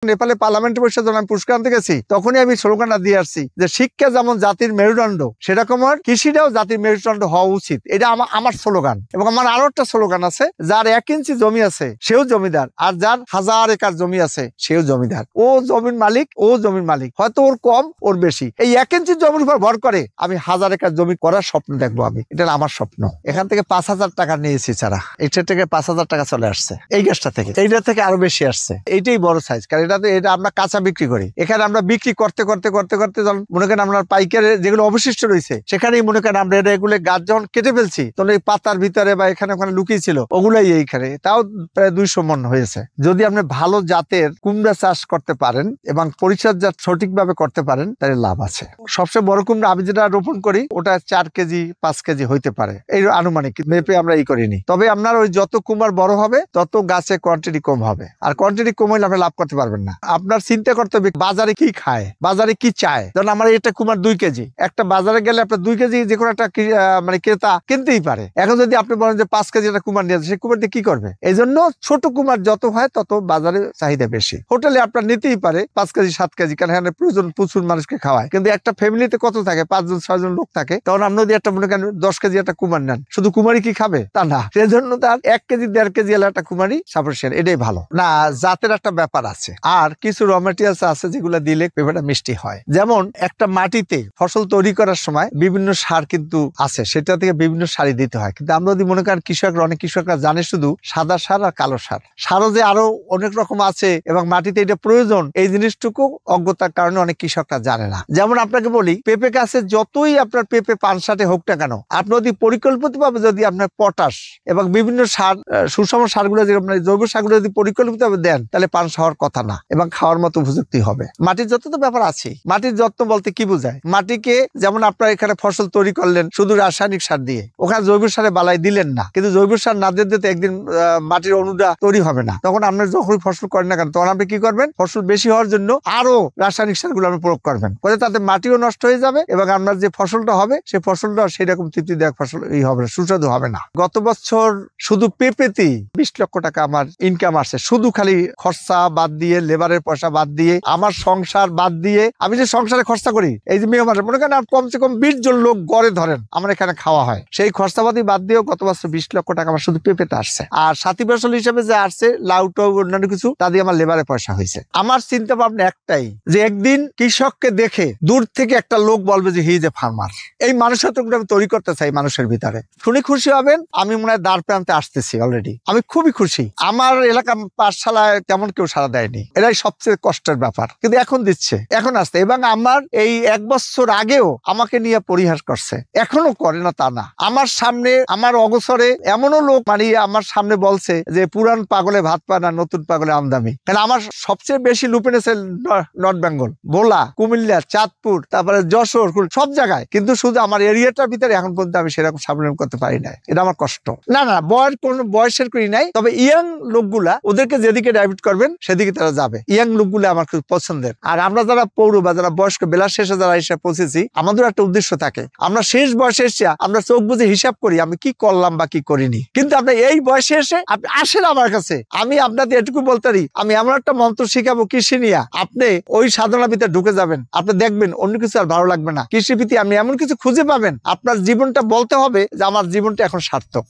নেপালে পার্লামেন্টে বসে যখন আমি পুরস্কার আনতে গেছি তখনই আমি স্লোগানটা দিয়ে আসছি যে শিক্ষা যেমন জাতির মেরুদণ্ড সেরকম কৃষিটাও জাতির মেরুদণ্ড হওয়া উচিত। এটা আমার স্লোগান। এবং আমার আরো একটা স্লোগান আছে, যার 1 ইঞ্চি জমি আছে সেও জমিদার, আর যার 1000 একর জমি আছে সেও জমিদার। ও জমির মালিক, হয়তো ওর কম ওর বেশি। এই 1 ইঞ্চি জমির উপর ভর করে আমি 1000 একর জমি করার স্বপ্ন দেখবো। আমি এটা আমার স্বপ্ন। এখান থেকে 5000 টাকা নিয়েছি ছাড়া, এটা থেকে 5000 টাকা চলে আসছে এই গাছটা থেকে, এইটা থেকে আরো বেশি আসছে। এইটাই বড় সাইজ, কারণ এটা আমরা কাঁচা বিক্রি করি। এখানে আমরা বিক্রি করতে যখন মনে করেন আমরা পাইকারে যেগুলো অবশিষ্ট রয়েছে সেখানেই মনে করেন আমরা এগুলো গাছ যখন কেটে ফেলছি তখন এই পাতার ভিতরে বা এখানে ওখানে লুকিয়ে ছিল ওগুলাই এইখানে, তাও প্রায় 200 মণ হয়েছে। যদি আপনি ভালো জাতের কুমড়া চাষ করতে পারেন এবং পরিচর্যা সঠিকভাবে করতে পারেন তাহলে লাভ আছে। সবচেয়ে বড় কুমড়া আমি যেটা রোপণ করি ওটা 4 কেজি 5 কেজি হইতে পারে, এই আনুমানিক মেপে আমরা করিনি। তবে আপনার ওই যত কুমড়া বড় হবে তত গাছে কোয়ান্টিটি কম হবে, আর কোয়ান্টিটি কম হইলে আপনি লাভ করতে পারবেন না। আপনার চিন্তা করতে হবে বাজারে কি খায়, বাজারে কি চায়। ধরুন আমার এটা কুমড়া 2 কেজি, একটা বাজারে গেলে আপনার 2 কেজি যে কোনো একটা মানে ক্রেতা কিনতেই পারে। এখন যদি আপনি বলেন যে 5 কেজি একটা কুমড়া নিয়ে সেই কুমড়া দিয়ে কি করবে? এই জন্য ছোট কুমড়া যত হয় তত বাজারে চাহিদা বেশি। হোটেলে আপনার নিতেই পারে 5 কেজি 7 কেজি, কারণ এখানে প্রচুর মানুষকে খাওয়ায়। কিন্তু একটা ফ্যামিলিতে কত থাকে? 5 জন 6 জন লোক থাকে। তখন আপনি যদি একটা মনে করেন 10 কেজি একটা কুমড়া নেন, শুধু কুমারী কি খাবে? তা না, সেজন্য তার 1 কেজি 1.5 কেজি একটা কুমারী সাফিসিয়েন্ট, এটাই ভালো। না, জাতের একটা ব্যাপার আছে, আর কিছু র মেটেরিয়ালস আছে যেগুলো দিলে পেঁপেটা মিষ্টি হয়। যেমন একটা মাটিতে ফসল তৈরি করার সময় বিভিন্ন সার কিন্তু আছে, সেটা থেকে বিভিন্ন সারই দিতে হয়। কিন্তু আমরা যদি মনে করেন অনেক কৃষকরা জানে শুধু সাদা সার আর কালো সার, সারও যে আরো অনেক রকম আছে এবং মাটিতে এটা প্রয়োজন, এই জিনিসটুকু অজ্ঞতার কারণে অনেক কৃষকরা জানে না। যেমন আপনাকে বলি, পেঁপে গাছে যতই আপনার পেঁপে 5-7 হোক না কেন, আপনি যদি পরিকল্পিতভাবে যদি আপনার পটাশ এবং বিভিন্ন সার সুষম সারগুলো যে জৈব সারগুলো যদি পরিকল্পিতভাবে দেন তাহলে পানসা হওয়ার কথা না এবং খাওয়ার মতো উপযুক্তি হবে। মাটির যত্ন তো ব্যাপার আছে। মাটির যত্ন বলতে কি বোঝায়? মাটিকে যেমন আপনার এখানে ফসল তৈরি করলেন শুধু রাসায়নিক সার দিয়ে, ওখানে জৈব সারে বালাই দিলেন না, কিন্তু জৈব সার না দিতে একদিন মাটির অনুটা তৈরি হবে না। তখন আপনি যখনই ফসল করেন না কেন তখন আপনি কি করবেন? ফসল বেশি হওয়ার জন্য আরো রাসায়নিক সারগুলো আপনি প্রয়োগ করবেন, ফলে তাতে মাটিও নষ্ট হয়ে যাবে এবং আপনার যে ফসলটা হবে সেই ফসলটা সেরকম তৃপ্তিদায়ক ফসল হবে না, সুস্বাদু হবে না। গত বছর শুধু পেঁপেতেই 20 লক্ষ টাকা আমার ইনকাম আসছে, শুধু খালি খরচা বাদ দিয়ে, লেবারের পয়সা বাদ দিয়ে, আমার সংসার বাদ দিয়ে। আমি যে সংসারে খরচা করি, এই যে মেহমান মনে করেন কমসে কম 20 জন লোক গড়ে ধরেন আমার এখানে খাওয়া হয়, সেই খরচাপাতি বাদ দিয়েও গত বছর 20 লক্ষ টাকা আমার শুধু পেঁপেতে আসছে। আর সাথী ফসল হিসেবে যে আসছে লাউ টাউ অন্যান্য কিছু, তা দিয়ে আমার লেবারের পয়সা হয়েছে। আমার চিন্তা ভাবনা একটাই, যে একদিন কৃষককে দেখে দূর থেকে একটা লোক বলবে যে হি ইজ এ ফার্মার। এই মানুষত্বগুলো আমি তৈরি করতে চাই মানুষের ভিতরে। শুনে খুশি হবেন, আমি মনে হয় দ্বার প্রান্তে আসতেছি অলরেডি। আমি খুবই খুশি। আমার এলাকা পাঠশালায় তেমন কেউ সাড়া দেয়নি, এটাই সবচেয়ে কষ্টের ব্যাপার, কিন্তু এখন দিচ্ছে, এখন আসছে। এবং আমার এই 1 বছর আগেও আমাকে নিয়ে পরিহাস করছে, এখনো করে না তা না। আমার সামনে আমার অগোচরে এমনও লোক মানে আমার সামনে বলছে যে পুরান পাগলে ভাত পায় না, নতুন পাগলে আমদামি। কারণ আমার সবচেয়ে বেশি লুপেনেছে নর্থ বেঙ্গল, ভোলা, কুমিল্লা, চাঁদপুর, তারপরে যশোর, সব জায়গায়। কিন্তু শুধু আমার এরিয়াটার ভিতরে এখন পর্যন্ত আমি সেরকম সাবধান করতে পারি না, এটা আমার কষ্ট। না, কোনো বয়সের করি নাই, তবে ইয়াং লোকগুলা ওদেরকে যেদিকে ডাইভার্ট করবেন সেদিকে তারা যাবে। ইয়াং লোকগুলো আমার খুব পছন্দের। আর আমরা যারা পৌর বা যারা বয়স্ক বেলা শেষে যারা এসে পৌঁছেছি, আমাদের একটা উদ্দেশ্য থাকে, আমরা শেষ বয়সে এসে আমরা চোখ বুঝে হিসাব করি আমি কি করলাম বা কি করিনি। কিন্তু আপনি এই বয়সে এসে আপনি আসেন আমার কাছে, আমি আপনাদের এটুকু বলতে পারি, আমি এমন একটা মন্ত্র শিখাবো কৃষি নিয়ে, আপনি ওই সাধনার ভিতরে ঢুকে যাবেন, আপনি দেখবেন অন্য কিছু আর ভালো লাগবে না। কৃষির প্রতি আপনি এমন কিছু খুঁজে পাবেন, আপনার জীবনটা বলতে হবে যে আমার জীবনটা এখন সার্থক।